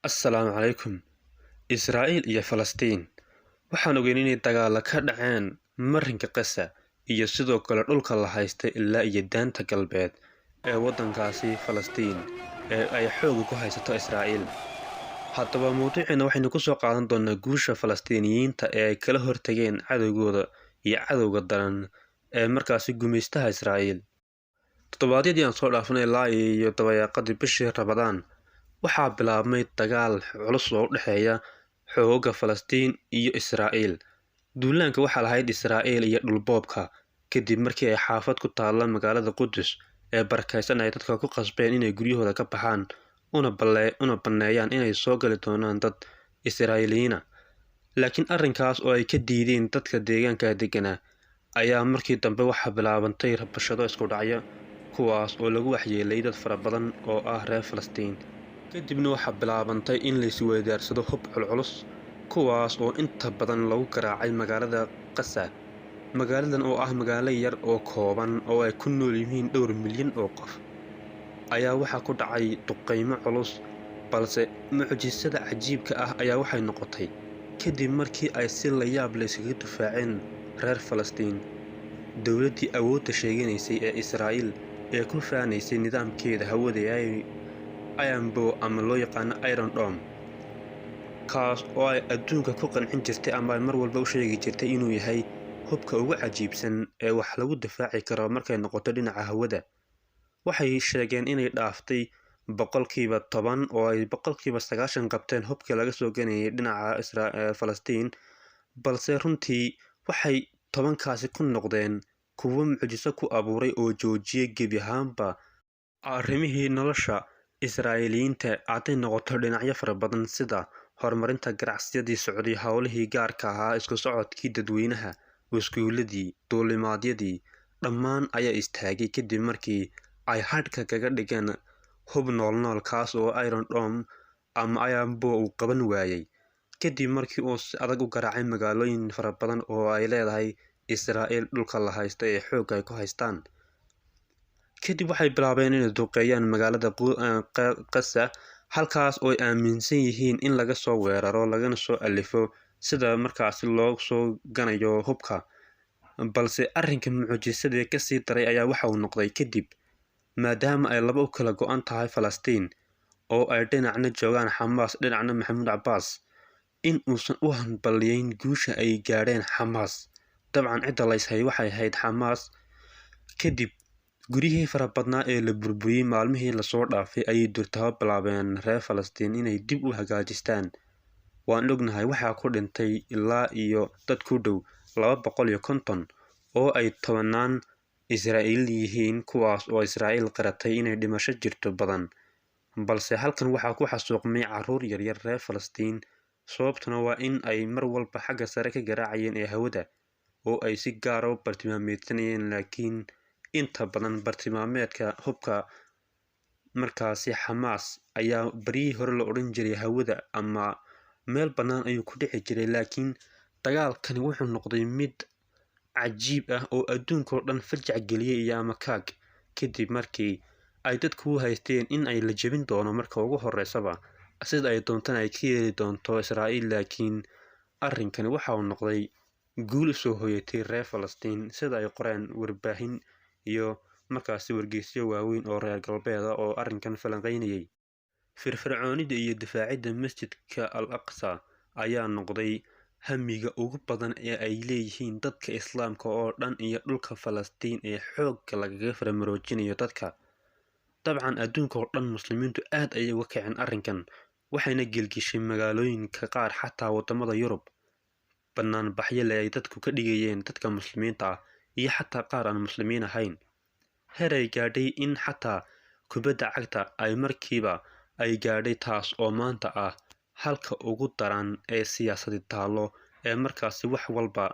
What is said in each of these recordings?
Assalaamu calaykum. Israa'iil iyo Falastiin waxaan ogeyn inay dagaalo ka dhaceen marinka Gaza iyo sidoo kale dhulka la haystay ilaa iyo daanta galbeed ee waddankaasi Falastiin ee ay xoog ku haysato Israa'iil. Haddaba mowduuceena waxaynu ku soo qaadan doonaa guusha Falastiiniyiinta ee ay kala hortageen cadowgooda iyo cadowga daran ee markaasi gumaystaha Israa'iil. Toddobaadyadii aan soo dhaafanay ilaa iyo dabayaaqadii bishii Ramadaan waxaa bilaabmay dagaal culus oo u dhexeeya xoogagga Falastiin iyo Israa'iil. Duulaanka waxaa lahayd Israa'iil iyo dhulboobka kadib markii ay xaafad ku taalla magaalada Qudus ee barakaysan ay dadka ku qasbeen inay guryahooda ka baxaan una banneeyaan inay soo gali doonaan dad Israa'iiliyiina. Laakiin arrinkaas oo ay ka diideen dadka deegaanka degganaa ayaa markii dambe waxaa bilaabantay rabshado isku dhacyo kuwaas oo lagu waxyeelay dad fara badan oo ah reer Falastiin. Kadibna waxaa bilaabantay in la isweydaarsado hub culculus kuwaas oo inta badan lagu garaacay magaalada Gaza. Magaaladan oo ah magaalo yar oo kooban oo ay ku nool yihiin dhowr milyan oo qof ayaa waxaa ku dhacay duqeymo culus, balse mucjisada cajiibka ah ayaa waxay noqotay kadib markii ay si la yaab leh iskaga difaaceen reer Falastiin. Dowladdii awoodda sheeganaysay ee Israa'iil ee ku faanaysay nidaamkeeda hawada Ayambo ama loo yaqaano Iron Dome kaas oo ay adduunka ku qancin jirtay ama ay mar walba u sheegi jirtay inuu yahay hubka ugu cajiibsan ee wax lagu difaaci karo markay noqoto dhinaca hawada. Waxay sheegeen inay dhaaftay 10% oo ay 90% qabteen hubka laga soo ganayay dhinaca Falastiin, balse runtii waxay 10kaasi ku noqdeen kuwo mucjiso ku abuuray oo joojiyay gebi ahaanba arrimihii nolosha Israa'iiliyiinta hadday noqoto dhinacyo fara badan sida horumarinta ganacsiyadii socday, howlihii gaarka ahaa, isku socodkii dadweynaha, iskuuladii, duulimaadyadii dhammaan ayaa istaagay kadib markii ay hadhka kaga dhigeen hub nool kaas oo Iron Dome ama Ayambo uu qaban waayay kadib markii uu si adag u garaacay magaalooyin fara badan oo ay leedahay Israa'iil dhulka la haysto ee xoog ay ku haystaan. Kadib waxay bilaabeen inay duqeeyaan magaalada Gaza halkaas oo ay aaminsan yihiin in laga soo weeraro lagana soo alifo sida markaasi loo soo ganayo hubka. Balse arrinka mucjisada ka sii daray ayaa waxa uu noqday kadib maadaama ay laba u kala go'an tahay Falastiin oo ay dhinacna joogaan Xamaas dhinacna Maxamuud Cabbaas in uusan u hanbaliyeyn guusha ay gaadheen Xamaas. Dabcan cidda la ishay waxay ahayd Xamaas. Kadib guryihii fara badnaa ee la burburiyey maalmihii lasoo dhaafay ayay durtaba bilaabeen reer Falastiin inay dib u hagaajistaan. Waan ognahay waxaa ku dhintay ilaa iyo dad ku dhow 250 oo ay 10 Israa'iil yihiin kuwaas oo Israa'iil qaratay inay dhimasho jirto badan, balse halkan waxaa ku xasuuqmay carruur yaryar reer Falastiin. Sababtuna waa in ay mar walba xagga sare ka garaacayeen ee hawada oo ay si gaar ah u bartilmaameedsanayeen, laakiin inta badan bartilmaameedka hubka markaasi Xamaas ayaa baryihii hore la odhan jiray hawada ama meel bannaan ayuu ku dhici jiray. Laakiin dagaalkani wuxuu noqday mid cajiib ah oo adduunkoo dhan fajac geliyay iyo amakaag kadib markii ay dadku u haysteen in ay la jebin doono marka ugu horreysaba sida ay doontaan ay ka yeeli doonto Israa'iil. Laakiin arrinkani waxa uu noqday guul soo hoyatay reer Falastiin sida ay qoreen warbaahin iyo markaasi wargeysyo waaweyn oo reer galbeeda oo arrinkan falanqeynayay. Firfircoonida iyo difaacidda masjidka Al-Aqsa ayaa noqday hamiga ugu badan ee ay leeyihiin dadka Islaamka oo dhan iyo dhulka Falastiin ee xoogga lagaga faramaroojinayo dadka. Dabcan adduunka oo dhan muslimiintu aad ayay uga kaceen arrinkan waxayna gelgishay magaalooyinka qaar xataa wadamada Yurub. Banaanbaxyo ay dadku ka dhigayeen dadka muslimiinta ah iyo xataa qaar aan muslimiin ahayn. Heer ay gaadhay in xataa kubadda cagta ay markiiba ay gaadhay taas oo maanta ah halka ugu daran ee siyaasadda taalo ee markaasi wax walba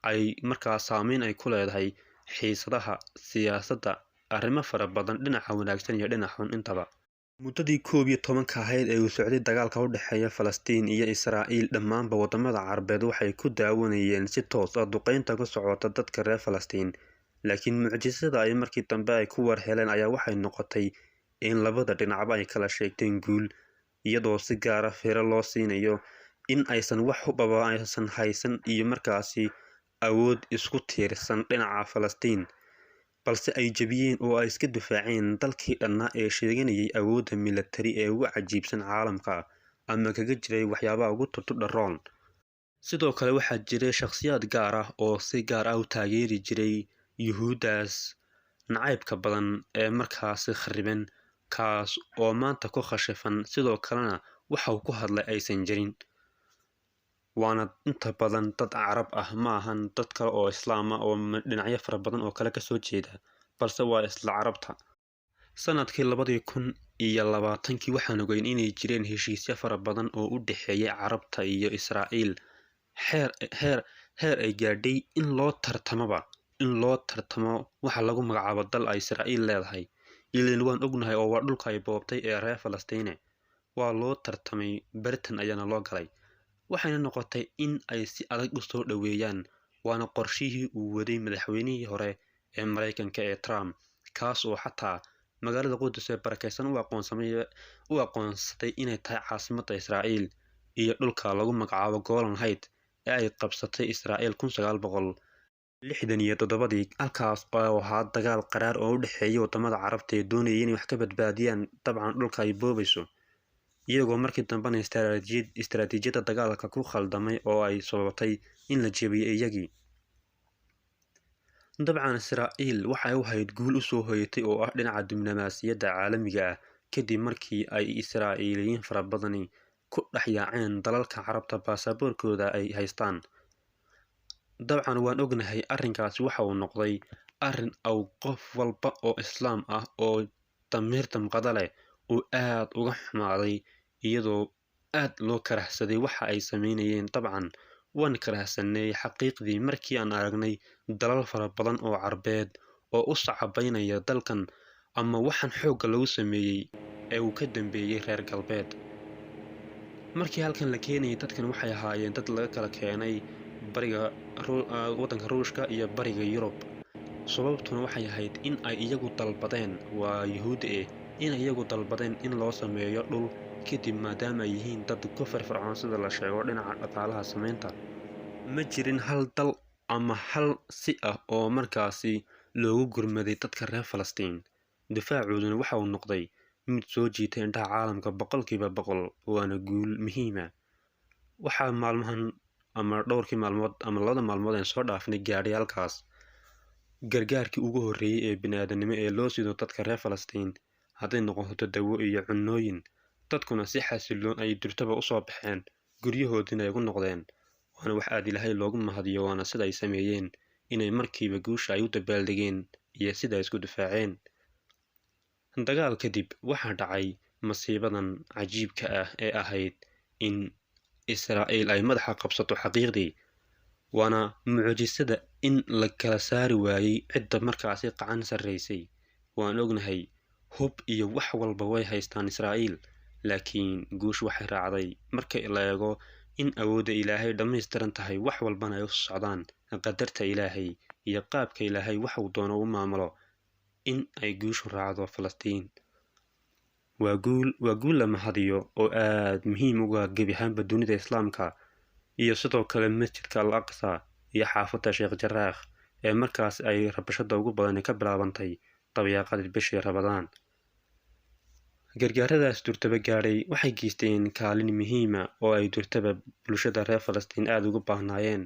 ay markaas saameyn ay ku leedahay xiisadaha siyaasadda arrimo fara badan dhinaca wanaagsan iyo dhinaca xun intaba. Muddadii 11 ahayd ee uu socday dagaalka u dhexeeya Falastiin iyo Israa'iil dhammaanba wadamada Carabeed waxay ku daawanayeen si toos ah duqeynta ku socota dadka reer Falastiin laakiin mucjisada ay markii dambe ay ku war heleen ayaa waxay noqotay in labada dhinacba ay kala sheegteen guul, iyadoo si gaara firo loo siinayo in aysan wax hubaba aysan haysan iyo markaasi awood isku tiirsan dhinaca Falastiin, balse ay jebiyeen oo ay iska difaaceen dalkii dhannaa ee sheeganayay awoodda militari ee ugu cajiibsan caalamka ama kaga jiray waxyaabaha ugu tutudharoon. sidoo kale waxaa jiray shakhsiyaad gaar ah oo si gaar ah u taageeri jiray yuhuuddaas nacaybka badan ee markaasi khariban, kaas oo maanta ku khashifan, sidoo kalena waxa uu ku hadlay aysan jirin. waana inta badan dad carab ah, ma ahan dad kale oo islaam ah oo dhinacyo fara badan oo kale kasoo jeeda, balse waa isla carabta. sanadkii 2020 waxaan ogeyn inay jireen heshiisyo fara badan oo u dhexeeyay carabta iyo Israa'iil, heer ay gaadhay in loo tartamo waxa lagu magacaabo dal ay Israa'iil leedahay. ileen waan ognahay oo waa dhulka ay boobtay ee reer Falastiine. waa loo tartamay, Britain ayaana loo galay, waxayna noqotay in ay si adag u soo dhaweeyaan, waana qorshihii uu waday madaxweynihii hore ee Mareykanka ee Trump, kaas oo xataa magaalada Qudus ee barakeysan u aqoonsatay inay tahay caasimadda Israa'iil iyo dhulka lagu magacaabo Golan Heights ee ay qabsatay Israa'iil 1967, halkaas oo ahaa dagaal qaraar oo u dhexeeya wadamada carabta ee doonayay inay wax ka badbaadiyaan dabcan dhulka ay boobayso, iyagoo markii dambena istaraatiijiyadda dagaalka ku khaldamay oo ay sababtay in la jebiyo iyagii. dabcan Israa'iil waxay u hayd guul u soo hoyatay oo ah dhinaca diblomaasiyadda caalamiga ah, kadib markii ay Israa'iiliyiin fara badani ku dhex yaaceen dalalka carabta baasaboorkooda ay haystaan. dabcan waan ognahay arrinkaasi waxa uu noqday arrin aw qof walba oo islaam ah oo damiir damqada leh uu aad uga xumaaday, iyadoo aad loo karahsaday waxa ay sameynayeen. dabcan waan karahsanay xaqiiqdii markii aan aragnay dalal fara badan oo carbeed oo u sacabaynaya dalkan ama waxaan xoogga lagu sameeyey ee uu ka dambeeyey reer galbeed. markii halkan la keenayay dadkan waxay ahaayeen dad laga kala keenay bariga waddanka Ruushka iyo bariga Yurub, sababtuna waxay ahayd in ay iyagu dalbadeen, waa yuhuud in iyagu dalbadeen in loo sameeyo dhul, kadib maadaama ay yihiin dad ku firfircoon sida la sheego dhinaca dhaqaalaha sameynta. ma jirin hal dal ama hal si ah oo markaasi loogu gurmaday dadka reer Falastiin. difaacooduna waxa uu noqday mid soo jiitay indhaha caalamka 100%, waana guul muhiima. waxaa maalmahan ama dhowrkii maalmood ama 2 maalmood aan soo dhaafnay gaadhay halkaas gargaarkii ugu horreeyay ee bini'aadanimo ee loo sido dadka reer Falastiin, hadday noqoto dawo iyo cunnooyin. dadkuna si xasiloon ay durtaba u soo baxeen, guryahoodina ay ugu noqdeen, waana wax aad Ilaahay loogu mahadiyo. waana sida ay sameeyeen inay markiiba guusha ay u dabaaldegeen iyo sida ay isku difaaceen. dagaal kadib waxaa dhacay masiibadan cajiibka ah ee ahayd in Israa'iil ay madaxa qabsato xaqiiqdii, waana mucjisada in la kala saari waayey cidda markaasi qacan sarreysay. waan ognahay hub iyo wax walba way haystaan Israa'iil, laakiin guush waxay raacday markii la eego in awoodda Ilaahay dhammaystiran tahay, wax walbana ay u socdaan qadarta Ilaahay iyo qaabka Ilaahay wax uu doono u maamulo, in ay guushu raacdo Falastiin. waa guul la mahadiyo oo aad muhiim uga gebi ahaanba dunida islaamka, iyo sidoo kale masjidka Al Aqsa iyo xaafadda Sheekh Jarraax ee markaas ay rabashada ugu badan ka bilaabantay dabayaaqadii bishii Ramadaan. gargaaradaas durtaba gaadhay waxay geysteen kaalin muhiima oo ay durtaba bulshada reer Falastiin aad ugu baahnaayeen.